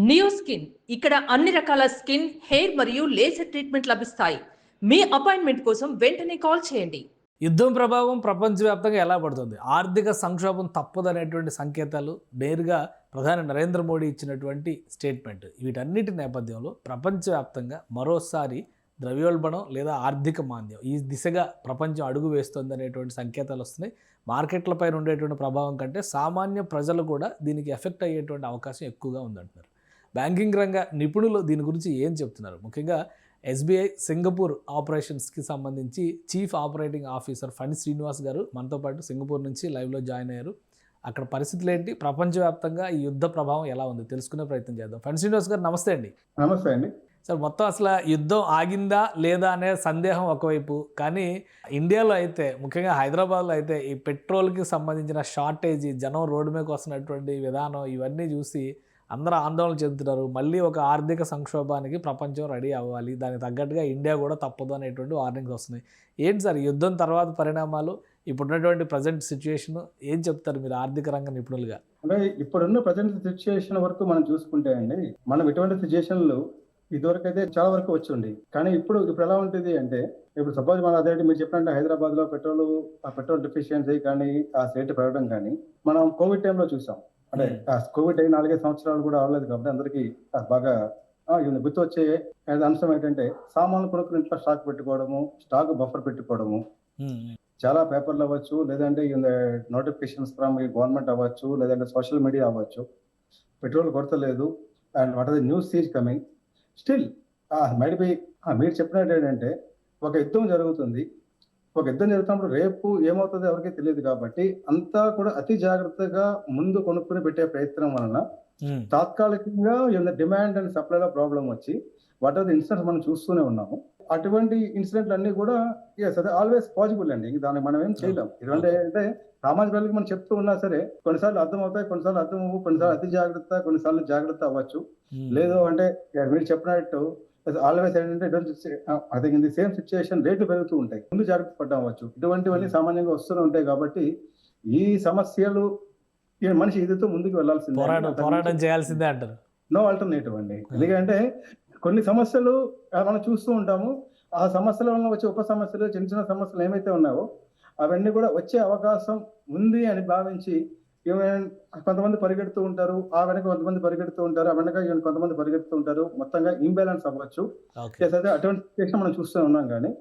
Neo skin ఇక్కడ అన్ని రకాల స్కిన్, హెయిర్ మరియు లేజర్ ట్రీట్మెంట్ లభిస్తాయి. మీ అపాయింట్మెంట్ కోసం వెంటనే కాల్ చేయండి. యుద్ధం ప్రభావం ప్రపంచవ్యాప్తంగా ఎలా పడుతుంది? ఆర్థిక సంక్షోభం తప్పదనేటువంటి సంకేతాలు నేరుగా ప్రధాని నరేంద్ర మోడీ ఇచ్చినటువంటి స్టేట్మెంట్. వీటన్నిటి నేపథ్యంలో ప్రపంచవ్యాప్తంగా మరోసారి ద్రవ్యోల్బణం లేదా ఆర్థిక మాంద్యం ఈ దిశగా ప్రపంచం అడుగు వేస్తుంది అనేటువంటి సంకేతాలు వస్తున్నాయి. మార్కెట్లపైన ఉండేటువంటి ప్రభావం కంటే సామాన్య ప్రజలు కూడా దీనికి ఎఫెక్ట్ అయ్యేటువంటి అవకాశం ఎక్కువగా ఉందంటున్నారు. బ్యాంకింగ్ రంగ నిపుణులు దీని గురించి ఏం చెప్తున్నారు? ముఖ్యంగా ఎస్బీఐ సింగపూర్ ఆపరేషన్స్కి సంబంధించి chief operating officer Phani Srinivas గారు మనతో పాటు సింగపూర్ నుంచి లైవ్లో జాయిన్ అయ్యారు. అక్కడ పరిస్థితులు ఏంటి, ప్రపంచవ్యాప్తంగా ఈ యుద్ధ ప్రభావం ఎలా ఉంది తెలుసుకునే ప్రయత్నం చేద్దాం. ఫణి శ్రీనివాస్ గారు నమస్తే అండి. నమస్తే అండి. సార్, మొత్తం అసలు యుద్ధం ఆగిందా లేదా అనే సందేహం ఒకవైపు, కానీ ఇండియాలో అయితే ముఖ్యంగా హైదరాబాద్లో అయితే ఈ పెట్రోల్కి సంబంధించిన షార్టేజీ, జనం రోడ్డు మీదకి వస్తున్నటువంటి విధానం ఇవన్నీ చూసి అందరూ ఆందోళన చెందుతున్నారు. మళ్ళీ ఒక ఆర్థిక సంక్షోభానికి ప్రపంచం రెడీ అవ్వాలి, దానికి తగ్గట్టుగా ఇండియా కూడా తప్పదు అనేటువంటి వార్నింగ్స్ వస్తున్నాయి. ఏంటి సార్ యుద్ధం తర్వాత పరిణామాలు, ఇప్పుడున్నటువంటి ప్రజెంట్ సిచ్యువేషన్ ఏం చెప్తారు మీరు ఆర్థిక రంగ నిపుణులుగా? అంటే ఇప్పుడున్న ప్రజెంట్ సిచ్యుయేషన్ వరకు మనం చూసుకుంటే అండి, మనం ఇటువంటి సిచ్యుయేషన్లు ఇదివరకు అయితే చాలా వరకు వచ్చి కానీ ఇప్పుడు ఎలా ఉంటుంది అంటే, ఇప్పుడు సపోజ్ మనం అదే మీరు చెప్పినట్టు హైదరాబాద్ లో పెట్రోల్ డెఫిషియన్సీ కానీ ఆ రేట్ పెరగడం కానీ మనం కోవిడ్ టైంలో చూసాం. అంటే కోవిడ్ అయిన 4 సంవత్సరాలు కూడా అవ్వలేదు కాబట్టి అందరికీ బాగా గుర్తు వచ్చే అంశం ఏంటంటే, సామాన్లు కొనుక్కుని ఇంట్లో స్టాక్ పెట్టుకోవడము, స్టాక్ బఫర్ పెట్టుకోవడము. చాలా పేపర్లు అవ్వచ్చు, లేదంటే నోటిఫికేషన్స్ ఫ్రమ్ గవర్నమెంట్ అవ్వచ్చు, లేదంటే సోషల్ మీడియా అవ్వచ్చు. పెట్రోల్ కొరత లేదు and what are the news is coming still. Might be మీరు చెప్పినట్టు ఏంటంటే, ఒక యుద్ధం జరుగుతుంది. ఒక యుద్ధం జరుగుతున్నప్పుడు రేపు ఏమవుతుందో ఎవరికీ తెలియదు కాబట్టి అంతా కూడా అతి జాగ్రత్తగా ముందు కొనుక్కుని పెట్టే ప్రయత్నం వలన తాత్కాలికంగా డిమాండ్ అండ్ సప్లైలో ప్రాబ్లం వచ్చి వాట్ ఆర్ ది ఇన్సిడెంట్స్ మనం చూస్తూనే ఉన్నాము. అటువంటి ఇన్సిడెంట్లు అన్ని కూడా అదే ఆల్వేస్ పాసిబుల్ అండి. దాన్ని మనం ఏం చేయలేం. ఎందుకంటే అంటే సామాజిక ప్రజలకు మనం చెప్తూ ఉన్నా సరే కొన్నిసార్లు అర్థం అవుతాయి, కొన్నిసార్లు అర్థం అవ్వు, కొన్నిసార్లు అతి జాగ్రత్త, కొన్నిసార్లు జాగ్రత్త అవ్వచ్చు. లేదు అంటే మీరు చెప్పినట్టు ఆల్వేస్ ఏంటంటే అదే ఇన్ ది సేమ్ సిచ్యుయేషన్ రేట్లు పెరుగుతూ ఉంటాయి, ముందు జాగ్రత్త పడ్డవచ్చు. ఇటువంటివన్నీ సామాన్యంగా వస్తూనే ఉంటాయి కాబట్టి ఈ సమస్యలు మనిషి ఇదితో ముందుకు వెళ్లాల్సిందే, పోరాటం చేయాల్సిందే అంటారు. నో ఆల్టర్నేటివ్ అండి. ఎందుకంటే కొన్ని సమస్యలు మనం చూస్తూ ఉంటాము. ఆ సమస్యల వల్ల వచ్చే ఉప సమస్యలు, చిన్న చిన్న సమస్యలు ఏమైతే ఉన్నాయో అవన్నీ కూడా వచ్చే అవకాశం ఉంది అని భావించి కొంతమంది పరిగెడుతూ ఉంటారు, ఆ వెనక కొంతమంది పరిగెడుతూ ఉంటారు, ఆ వెనక కొంతమంది పరిగెడుతూ ఉంటారు. మొత్తంగా ఇంబ్యాలెన్స్ అవ్వచ్చు. అటువంటి సిచ్యువేషన్ మనం చూస్తూ ఉన్నాం. కానీ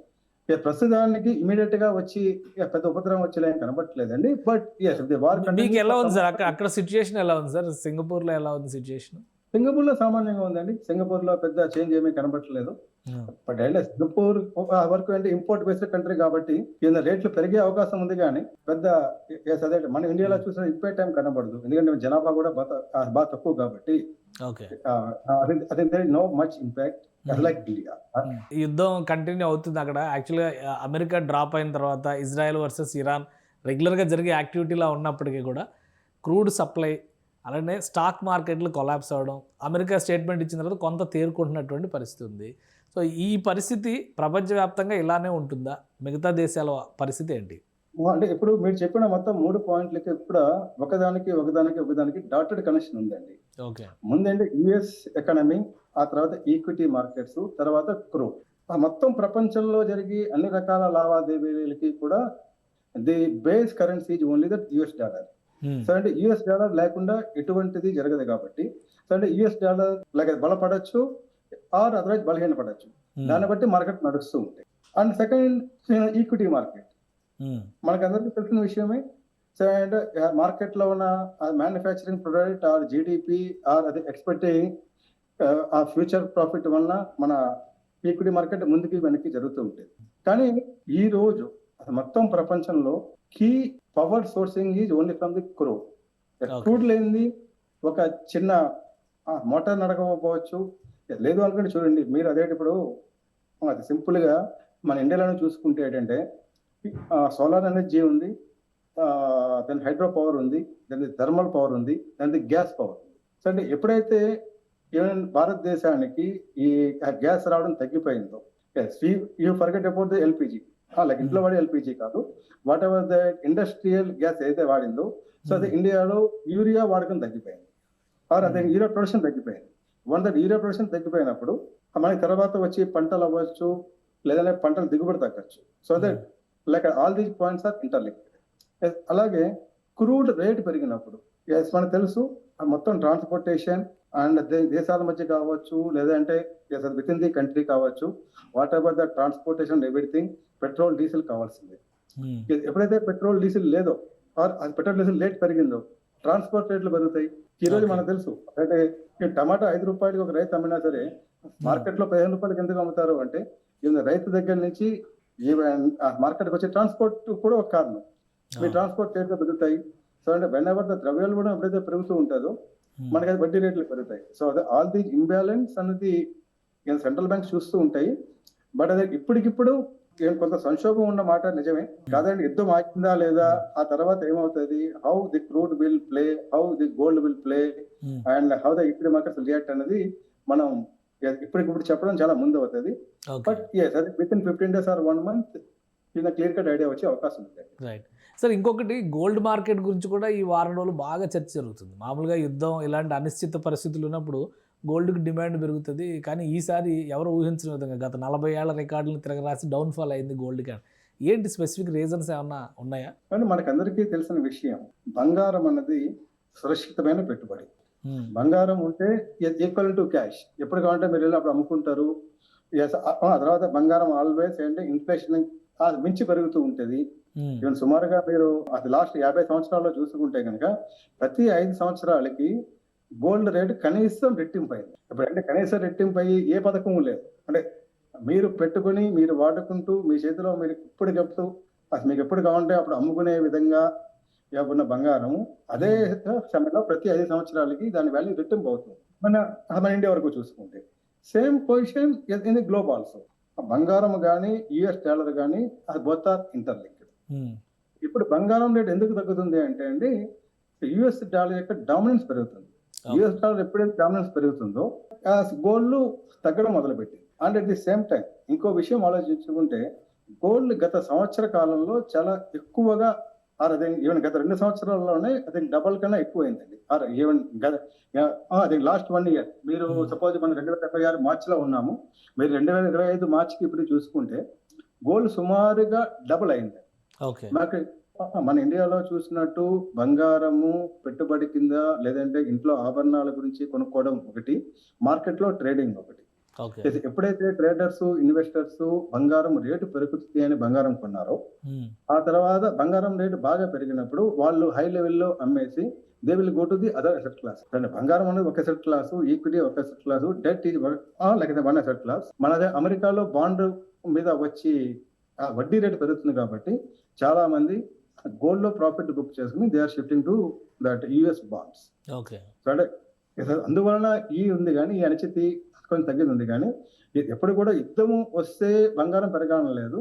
ప్రస్తుతానికి ఇమీడియట్ గా వచ్చి పెద్ద ఉపద్రవం వచ్చేలా కనబట్టలేదండి. బట్ మీకు ఎలా ఉంది సార్ అక్కడ సిచ్యువేషన్ ఎలా ఉంది సార్? సింగపూర్ లో ఎలా ఉంది సిచ్యువేషన్? సింగపూర్ లో సామాన్యంగా ఉందండి. సింగపూర్ లో పెద్ద చేంజ్ ఏమీ కనబట్టలేదు. బట్ అంటే సింగపూర్ వరకు అంటే ఇంపోర్ట్ బేస్డ్ కంట్రీ కాబట్టి రేట్లు పెరిగే అవకాశం ఉంది. కానీ పెద్ద అదే మన ఇండియాలో చూసిన ఇంపాక్ట్ టైం కనబడదు. ఎందుకంటే జనాభా కూడా బాగా తక్కువ కాబట్టి no much impact like India. యుద్ధం కంటిన్యూ అవుతుంది అక్కడ. యాక్చువల్గా అమెరికా డ్రాప్ అయిన తర్వాత ఇజ్రాయెల్ వర్సెస్ ఇరాన్ రెగ్యులర్గా జరిగే యాక్టివిటీలా ఉన్నప్పటికీ కూడా క్రూడ్ సప్లై అలానే స్టాక్ మార్కెట్లు కొలాప్స్ అవ్వడం, అమెరికా స్టేట్మెంట్ ఇచ్చిన తర్వాత కొంత తేరుకుంటున్నటువంటి పరిస్థితి ఉంది. సో ఈ పరిస్థితి ప్రపంచవ్యాప్తంగా ఇలానే ఉంటుందా? మిగతా దేశాల పరిస్థితి ఏంటి? అంటే ఇప్పుడు మీరు చెప్పిన మొత్తం 3 పాయింట్లకి కూడా ఒకదానికి డాటెడ్ కనెక్షన్ ఉందండి. ముందంటే యుఎస్ ఎకానమీ, ఆ తర్వాత ఈక్విటీ మార్కెట్స్, తర్వాత క్రూడ్. ఆ మొత్తం ప్రపంచంలో జరిగి అన్ని రకాల లావాదేవీలకి కూడా the base currency is only that US dollar. So అంటే యుఎస్ డాలర్ లేకుండా ఎటువంటిది జరగదు కాబట్టి సో అంటే యుఎస్ డాలర్ లేక బలపడచ్చు ఆర్ అదర్వైజ్ బలహీన పడచ్చు. దాన్ని బట్టి మార్కెట్ నడుస్తూ ఉంటాయి. అండ్ సెకండ్ ఈక్విటీ మార్కెట్ మనకందరికీ తెలిసిన విషయమే. సో అంటే మార్కెట్ లో ఉన్న manufacturing product or GDP or అది ఎక్స్పెక్టింగ్ ఆ ఫ్యూచర్ ప్రాఫిట్ వలన మన ఈక్విటీ మార్కెట్ ముందుకి వెనక్కి జరుగుతూ ఉంటుంది. కానీ ఈ రోజు మొత్తం ప్రపంచంలో key power sourcing is only from the crude. Crude లేనిది ఒక చిన్న మోటార్ నడకపోవచ్చు. లేదు అనుకుంటే చూడండి మీరు అదే ఇప్పుడు అది సింపుల్ గా మన ఇండియాలో చూసుకుంటే ఏంటంటే సోలార్ ఎనర్జీ ఉంది, దాని హైడ్రో పవర్ ఉంది, దాని థర్మల్ పవర్ ఉంది, దాని గ్యాస్ పవర్ ఉంది. సో అంటే ఎప్పుడైతే భారతదేశానికి ఈ గ్యాస్ రావడం తగ్గిపోయిందో, you forget about the LPG, like ఇంట్లో వాడే ఎల్పిజి కాదు, whatever the industrial gas ఏదైతే వాడిందో, సో అది ఇండియాలో యూరియా వాడకం తగ్గిపోయింది, అదే యూరియా ప్రొడక్షన్ తగ్గిపోయింది. వన్ దట్ యూరియా ప్రొడక్షన్ తగ్గిపోయినప్పుడు మనకి తర్వాత వచ్చి పంటలు అవ్వచ్చు, లేదంటే పంటల దిగుబడి తగ్గచ్చు. So that like all these points are interlinked. అలాగే క్రూడ్ రేట్ పెరిగినప్పుడు మనకు తెలుసు మొత్తం ట్రాన్స్పోర్టేషన్ అండ్ దేశాల మధ్య కావచ్చు, లేదంటే విత్ ఇన్ ది కంట్రీ కావచ్చు, what ever the transportation everything, petrol diesel కావాల్సిందే. ఎప్పుడైతే పెట్రోల్ డీజిల్ లేదో ఆర్ పెట్రోల్ డీజిల్ రేట్ పెరిగిందో ట్రాన్స్పోర్ట్ రేట్లు పెరుగుతాయి. ఈ రోజు మనకు తెలుసు అంటే టమాటా 5 రూపాయలకి ఒక రైతు అమ్మినా సరే మార్కెట్ లో 15 రూపాయలకి ఎందుకు అమ్ముతారు అంటే రైతు దగ్గర నుంచి మార్కెట్కి వచ్చే ట్రాన్స్పోర్ట్ కూడా ఒక కారణం. మీ ట్రాన్స్పోర్ట్ రేట్లు పెరుగుతాయి. సో అంటే వెన్ ఎవర్ ద ద్రవ్యోల్బణం ఎప్పుడైతే పెరుగుతూ ఉంటుందో మనకి అది వడ్డీ రేట్లు పెరుగుతాయి. సో అదే ఆల్ ది ఇంబ్యాలెన్స్ అనేది సెంట్రల్ బ్యాంక్స్ చూస్తూ ఉంటాయి. బట్ అదే ఇప్పటికిప్పుడు కొంత సంక్షోభం ఉన్న మాట నిజమే కాదండి. యుద్ధం ఆగిందా లేదా, ఆ తర్వాత ఏమవుతుంది, how the crude will play, how the gold will play and how the equity markets react అనేది మనం ఇప్పటికిప్పుడు చెప్పడం చాలా ముందు అవుతుంది. బట్ అదే within 15 days or 1 month clear cut idea వచ్చే అవకాశం ఉంది. రైట్ సార్, ఇంకొకటి గోల్డ్ మార్కెట్ గురించి కూడా ఈ వారం రోజులు బాగా చర్చ జరుగుతుంది. మామూలుగా యుద్ధం ఇలాంటి అనిశ్చిత పరిస్థితులు ఉన్నప్పుడు గోల్డ్కి డిమాండ్ పెరుగుతుంది. కానీ ఈసారి ఎవరు ఊహించిన విధంగా గత 40 ఏళ్ల రికార్డులను తిరగరాసి డౌన్ఫాల్ అయింది గోల్డ్కి. ఏంటి స్పెసిఫిక్ రీజన్స్ ఏమన్నా ఉన్నాయా? కానీ మనకందరికీ తెలిసిన విషయం, బంగారం అన్నది సురక్షితమైన పెట్టుబడి. బంగారం ఉంటే ఈక్వల్ టు క్యాష్. ఎప్పుడు కావాలంటే మీరు వెళ్ళి అప్పుడు అమ్ముకుంటారు. ఆ తర్వాత బంగారం ఆల్వేస్ అంటే ఇన్ఫ్లేషన్ మించి పెరుగుతూ ఉంటుంది. ఈవెన్ సుమారుగా మీరు అది లాస్ట్ 50 సంవత్సరాల్లో చూసుకుంటే కనుక ప్రతి 5 సంవత్సరాలకి గోల్డ్ రేట్ కనీసం రెట్టింపు అయింది. ఇప్పుడు అంటే కనీసం రెట్టింపు అయ్యి ఏ పథకం లేదు. అంటే మీరు పెట్టుకుని మీరు వాడుకుంటూ మీ చేతిలో మీరు ఇప్పటికప్పుడు మీకు ఎప్పుడు కావాలంటే అప్పుడు అమ్ముకునే విధంగా ఉన్న బంగారము అదే సమయంలో ప్రతి 5 సంవత్సరాలకి దాని వాల్యూ రెట్టింపు అవుతుంది. మన ఇండియా వరకు చూసుకుంటే same position in the globe also. బంగారం కానీ యుఎస్ డాలర్ కానీ అది బోత్ ఆర్ ఇంటర్లింక్డ్. ఇప్పుడు బంగారం రేట్ ఎందుకు తగ్గుతుంది అంటే అండి, యుఎస్ డాలర్ యొక్క డామినెన్స్ పెరుగుతుంది. యుఎస్ డాలర్ ఎప్పుడైతే డామినెన్స్ పెరుగుతుందో గోల్డ్ తగ్గడం మొదలుపెట్టింది. And at the same time ఇంకో విషయం ఆలోచించుకుంటే గోల్డ్ గత సంవత్సర కాలంలో చాలా ఎక్కువగా ఈవెన్ గత 2 సంవత్సరాల్లోనే అది డబల్ కన్నా ఎక్కువైందండి. ఈవెన్ అది లాస్ట్ 1 year మీరు సపోజ్ మనం 2026 మార్చిలో ఉన్నాము, మీరు 2025 మార్చికి ఇప్పుడు చూసుకుంటే గోల్డ్ సుమారుగా డబుల్ అయింది. మనకి మన ఇండియాలో చూసినట్టు బంగారము పెట్టుబడి కింద లేదంటే ఇంట్లో ఆభరణాల గురించి కొనుక్కోవడం ఒకటి, మార్కెట్ లో ట్రేడింగ్ ఒకటి. ఎప్పుడైతే ట్రేడర్స్ ఇన్వెస్టర్స్ బంగారం రేటు పెరుగుతుంది అని బంగారం కొన్నారో ఆ తర్వాత బంగారం రేటు బాగా పెరిగినప్పుడు వాళ్ళు హై లెవెల్లో అమ్మేసి they will go to the other asset class. బంగారం అనేది ఒక అసెట్ క్లాస్, ఈక్విటీ ఒక asset class, debt is like one asset class. మనదే అమెరికాలో బాండ్ మీద వచ్చి వడ్డీ రేటు పెరుగుతుంది కాబట్టి చాలా మంది గోల్డ్ లో ప్రాఫిట్ బుక్ చేసుకుని they are shifting to that US bonds. అందువలన ఈ ఉంది కానీ ఈ అనిశ్చితి కొంచెం తగ్గింది ఉంది. కానీ ఎప్పుడు కూడా యుద్ధము వస్తే బంగారం పెరగాలని లేదు.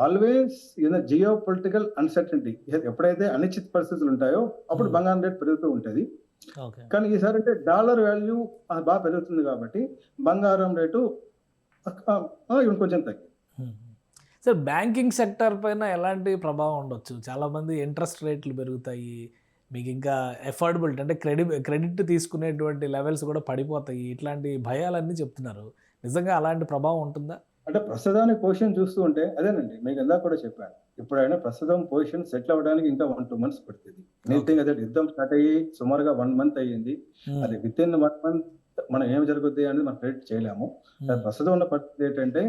ఆల్వేస్ జియో పొలిటికల్ అన్సర్టనిటీ, ఎప్పుడైతే అనిశ్చిత పరిస్థితులు ఉంటాయో అప్పుడు బంగారం రేట్ పెరుగుతూ ఉంటుంది. కానీ ఈసారి అంటే డాలర్ వాల్యూ బాగా పెరుగుతుంది కాబట్టి బంగారం రేటు కొంచెం తగ్గింది. సార్, బ్యాంకింగ్ సెక్టర్ పైన ఎలాంటి ప్రభావం ఉండొచ్చు? చాలామంది ఇంట్రెస్ట్ రేట్లు పెరుగుతాయి, మీకు ఇంకా ఎఫోర్డబిలిటీ అంటే క్రెడిట్ తీసుకునేటువంటి లెవెల్స్ కూడా పడిపోతాయి, ఇట్లాంటి భయాలన్నీ చెప్తున్నారు. నిజంగా అలాంటి ప్రభావం ఉంటుందా? అంటే ప్రస్తుతానికి పొజిషన్ చూస్తూ ఉంటే అదేనండి, మీకు ఇందాక కూడా చెప్పాను, ఇప్పుడైనా ప్రస్తుతం పొజిషన్ సెటిల్ అవ్వడానికి ఇంకా 1-2 months పడుతుంది. ఎనీథింగ్ అదే యుద్ధం స్టార్ట్ అయ్యి సుమారుగా 1 month అయ్యింది. అది విత్ ఇన్ 1 month మనం ఏం జరుగుతుంది అనేది మనం ప్రెడిక్ట్ చేయలేము. ప్రస్తుతం ఉన్న పరిస్థితి ఏంటంటే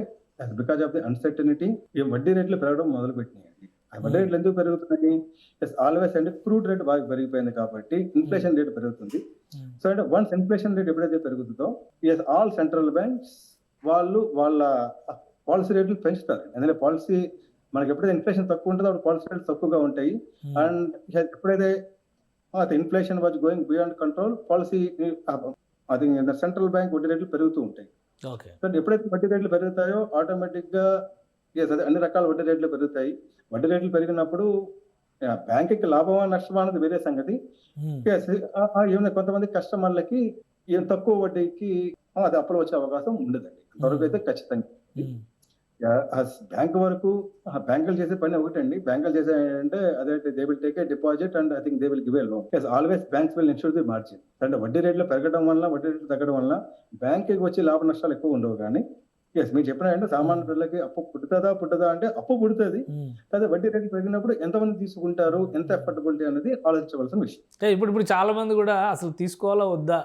బికాజ్ ఆఫ్ ది అన్సర్టనిటీ ఈ వడ్డీ రేట్లు పెరగడం మొదలు పెట్టినాయండి. ఆ వడ్డీ రేట్లు ఎందుకు పెరుగుతున్నాయి? ఆల్వేస్ అంటే క్రూడ్ రేట్ బాగా పెరిగిపోయింది కాబట్టి ఇన్ఫ్లేషన్ రేట్ పెరుగుతుంది. సో అంటే వన్స్ ఇన్ఫ్లేషన్ రేట్ ఎప్పుడైతే పెరుగుతుందో ఆల్ సెంట్రల్ బ్యాంక్స్ వాళ్ళు వాళ్ళ పాలసీ రేట్లు పెంచుతారు. ఎందుకంటే పాలసీ మనకి ఎప్పుడైతే ఇన్ఫ్లేషన్ తక్కువ ఉంటుందో అప్పుడు పాలసీ రేట్లు తక్కువగా ఉంటాయి. అండ్ ఎప్పుడైతే inflation was going beyond control policy అది సెంట్రల్ బ్యాంక్ వడ్డీ రేట్లు పెరుగుతూ ఉంటాయి. ఎప్పుడైతే వడ్డీ రేట్లు పెరుగుతాయో ఆటోమేటిక్ గా అన్ని రకాల వడ్డీ రేట్లు పెరుగుతాయి. వడ్డీ రేట్లు పెరిగినప్పుడు బ్యాంకుకి లాభమా నష్టమా అనేది వేరే సంగతి. కొంతమంది కస్టమర్లకి తక్కువ వడ్డీకి అది అప్పులు వచ్చే అవకాశం ఉండదండి. త్వరగా అయితే ఖచ్చితంగా. బ్యాంక్ వరకు బ్యాంకులు చేసే పని ఒకటండి. బ్యాంకులు చేసే అదే they will take a deposit and I think they will give a loan. Always banks will ensure the margin. అంటే వడ్డీ రేట్లు పెరగడం వల్ల, వడ్డీ రేట్లు తగ్గడం వల్ల బ్యాంకుకి వచ్చి లాభ నష్టాలు ఎక్కువ ఉండవు. కానీ మీరు చెప్పిన సామాన్య ప్రజలకి అప్పు పుట్టదా అంటే అప్పు పుడుతుంది. అదే వడ్డీ రేట్లు పెరిగినప్పుడు ఎంతమంది తీసుకుంటారు, ఎంత ఎఫర్టబిలిటీ అనేది ఆలోచించవలసిన విషయం. ఇప్పుడు చాలా మంది కూడా అసలు తీసుకోవాలా వద్దా,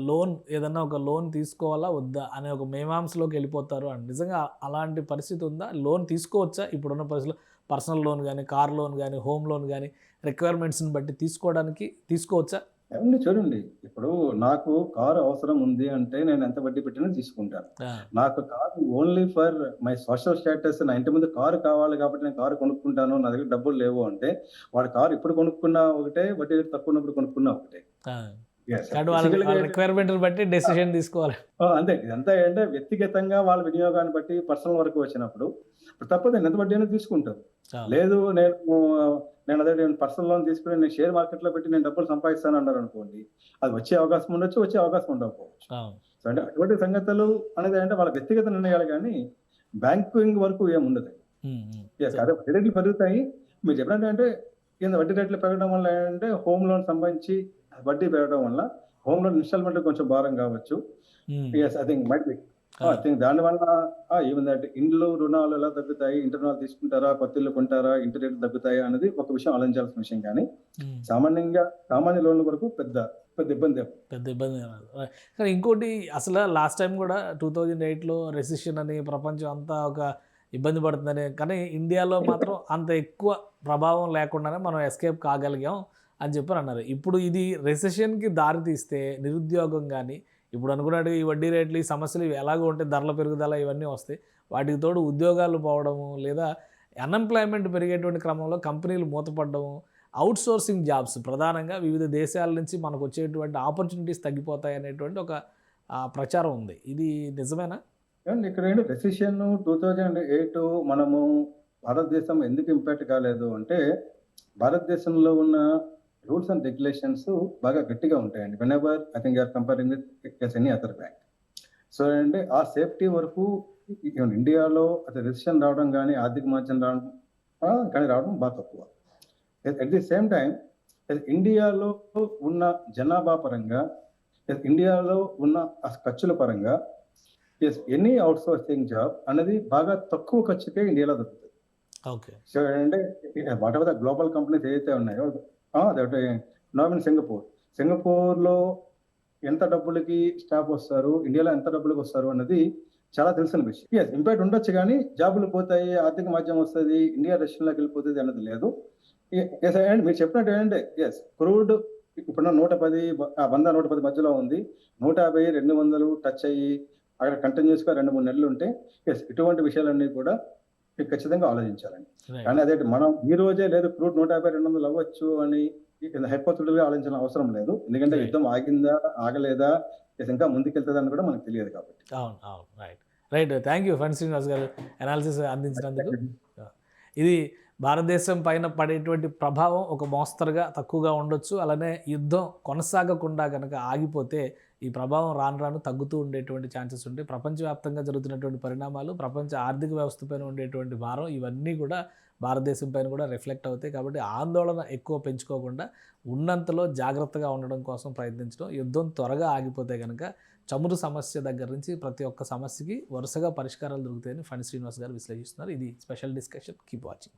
లోన్ ఏదన్నా ఒక లోన్ తీసుకోవాలా వద్దా అనే ఒక మీమాంసలోకి వెళ్ళిపోతారు. అండ్ నిజంగా అలాంటి పరిస్థితి ఉందా? లోన్ తీసుకోవచ్చా ఇప్పుడున్న పరిస్థితిలో? పర్సనల్ లోన్ కానీ, కార్ లోన్ కానీ, హోమ్ లోన్ కానీ రిక్వైర్మెంట్స్ని బట్టి తీసుకోవచ్చా? చూడండి, ఇప్పుడు నాకు కారు అవసరం ఉంది అంటే నేను ఎంత వడ్డీ పెట్టినా తీసుకుంటాను. నాకు car only for my social status, నా ఇంటి ముందు కారు కావాలి కాబట్టి నేను కారు కొనుక్కుంటాను, నా దగ్గర డబ్బులు లేవు అంటే వాడు కారు ఇప్పుడు కొనుక్కున్నా ఒకటే, వడ్డీ రేటు తక్కువ ఉన్నప్పుడు కొనుక్కున్నా ఒకటే. రిక్వైర్మెంట్ బట్టి డెసిషన్ తీసుకోవాలి. అంతే. ఇదంతా అంటే వ్యక్తిగతంగా వాళ్ళ వినియోగాన్ని బట్టి పర్సనల్ వరకు వచ్చినప్పుడు తప్పదు, ఎంత వడ్డీ అయినా తీసుకుంటారు. లేదు నేను అదే పర్సనల్ లోన్ తీసుకుని నేను షేర్ మార్కెట్ లో పెట్టి నేను డబ్బులు సంపాదిస్తాను అన్నారు అనుకోండి, అది వచ్చే అవకాశం ఉండొచ్చు, వచ్చే అవకాశం ఉండకపోవచ్చు. సో అంటే అటువంటి సంగతులు అనేది అంటే వాళ్ళ వ్యక్తిగత నిర్ణయాలు, కానీ బ్యాంకింగ్ వరకు ఏముండదు. అదే వడ్డీ రేట్లు పెరుగుతాయి. మీరు చెప్పినట్టు వడ్డీ రేట్లు పెరగడం వల్ల ఏంటంటే హోమ్ లోన్ సంబంధించి వడ్డీ పెరగడం వల్ల హోమ్ లోన్ ఇన్స్టాల్మెంట్ కొంచెం భారం కావచ్చు. ఐ థింక్ దానివల్ల ఏముందంటే ఇండ్లు రుణాలు ఎలా తగ్గుతాయి, ఇంటి రుణాలు తీసుకుంటారా, కొత్త ఇల్లు కొంటారా, ఇంటి రేట్లు తగ్గుతాయి అనేది ఒక విషయం ఆలోచించాల్సిన విషయం. కానీ సామాన్య లోన్ల వరకు పెద్ద ఇబ్బంది కానీ ఇంకోటి, అసలు లాస్ట్ టైం కూడా 2008లో రెసిషన్ అని ప్రపంచం అంతా ఒక ఇబ్బంది పడుతుందని, కానీ ఇండియాలో మాత్రం అంత ఎక్కువ ప్రభావం లేకుండానే మనం ఎస్కేప్ కాగలిగాం అని చెప్పి అన్నారు. ఇప్పుడు ఇది రెసిషన్కి దారి తీస్తే నిరుద్యోగం కానీ, ఇప్పుడు అనుకున్నట్టుగా ఈ వడ్డీ రేట్లు, ఈ సమస్యలు ఎలాగో ఉంటే ధరల పెరుగుదల ఇవన్నీ వస్తాయి, వాటికి తోడు ఉద్యోగాలు పోవడము, లేదా అన్ఎంప్లాయ్మెంట్ పెరిగేటువంటి క్రమంలో కంపెనీలు మూతపడము, అవుట్ సోర్సింగ్ జాబ్స్ ప్రధానంగా వివిధ దేశాల నుంచి మనకు వచ్చేటువంటి ఆపర్చునిటీస్ తగ్గిపోతాయి అనేటువంటి ఒక ప్రచారం ఉంది. ఇది నిజమేనా? ఇక్కడ రెసిషన్ 2008 మనము భారతదేశం ఎందుకు ఇంపాక్ట్ కాలేదు అంటే, భారతదేశంలో ఉన్న రూల్స్ అండ్ రెగ్యులేషన్స్ బాగా గట్టిగా ఉంటాయండి. Whenever I think you're comparing with any other bank. So అంటే ఆ సేఫ్టీ వరకు ఇండియాలో అది రెసిషన్ రావడం కానీ, ఆర్థిక మాంద్యం రావడం బాగా తక్కువ. అట్ ది సేమ్ టైం ఇండియాలో ఉన్న జనాభా పరంగా, ఇండియాలో ఉన్న ఖర్చుల పరంగా ఎనీ అవుట్ సోర్సింగ్ జాబ్ అనేది బాగా తక్కువ ఖర్చుకే ఇండియాలో దొరుకుతుంది. సో అంటే what ever the global companies ఏదైతే ఉన్నాయో, సింగపూర్లో ఎంత డబ్బులకి స్టాఫ్ వస్తారు, ఇండియాలో ఎంత డబ్బులకి వస్తారు అన్నది చాలా తెలిసిన విషయం. ఇంపాక్ట్ ఉండొచ్చు, కానీ జాబులు పోతాయి, ఆర్థిక మాధ్యమం వస్తుంది, ఇండియా రష్యన్లోకి వెళ్ళిపోతుంది అన్నది లేదు. మీరు చెప్పినట్టు ఏంటంటే క్రూడ్ ఇప్పుడు 110 మధ్యలో ఉంది, 150, 200 టచ్ అయ్యి అక్కడ కంటిన్యూస్గా 2-3 నెలలు ఉంటే ఇటువంటి విషయాలన్నీ కూడా ఖచ్చితంగా ఆలోచించాలండి. కానీ అదే మనం ఈ రోజే లేదు క్రూడ్ 150-200 అవ్వచ్చు అని హైపోథెటికల్గా ఆలోచించాల్సిన అవసరం లేదు. ఎందుకంటే యుద్ధం ఆగిందా, ఆగలేదా, ఇంకా ముందుకెళ్తుందా అని కూడా మనకు తెలియదు కాబట్టి. Right. Thank you Phani Srinivas గారు అనాలిసిస్ అందించినందుకు. ఇది భారతదేశం పైన పడేటువంటి ప్రభావం ఒక మోస్తరుగా తక్కువగా ఉండొచ్చు. అలానే యుద్ధం కొనసాగకుండా కనుక ఆగిపోతే ఈ ప్రభావం రాను తగ్గుతూ ఉండేటువంటి ఛాన్సెస్ ఉంటాయి. ప్రపంచవ్యాప్తంగా జరుగుతున్నటువంటి పరిణామాలు, ప్రపంచ ఆర్థిక వ్యవస్థ పైన ఉండేటువంటి భారం, ఇవన్నీ కూడా భారతదేశం పైన కూడా రిఫ్లెక్ట్ అవుతాయి. కాబట్టి ఆందోళన ఎక్కువ పెంచుకోకుండా ఉన్నంతలో జాగ్రత్తగా ఉండడం కోసం ప్రయత్నించడం. యుద్ధం త్వరగా ఆగిపోతే కనుక చమురు సమస్య దగ్గర నుంచి ప్రతి ఒక్క సమస్యకి వరుసగా పరిష్కారాలు దొరుకుతాయని ఫణి శ్రీనివాస్ గారు విశ్లేషిస్తున్నారు. ఇది స్పెషల్ డిస్కషన్. Keep watching.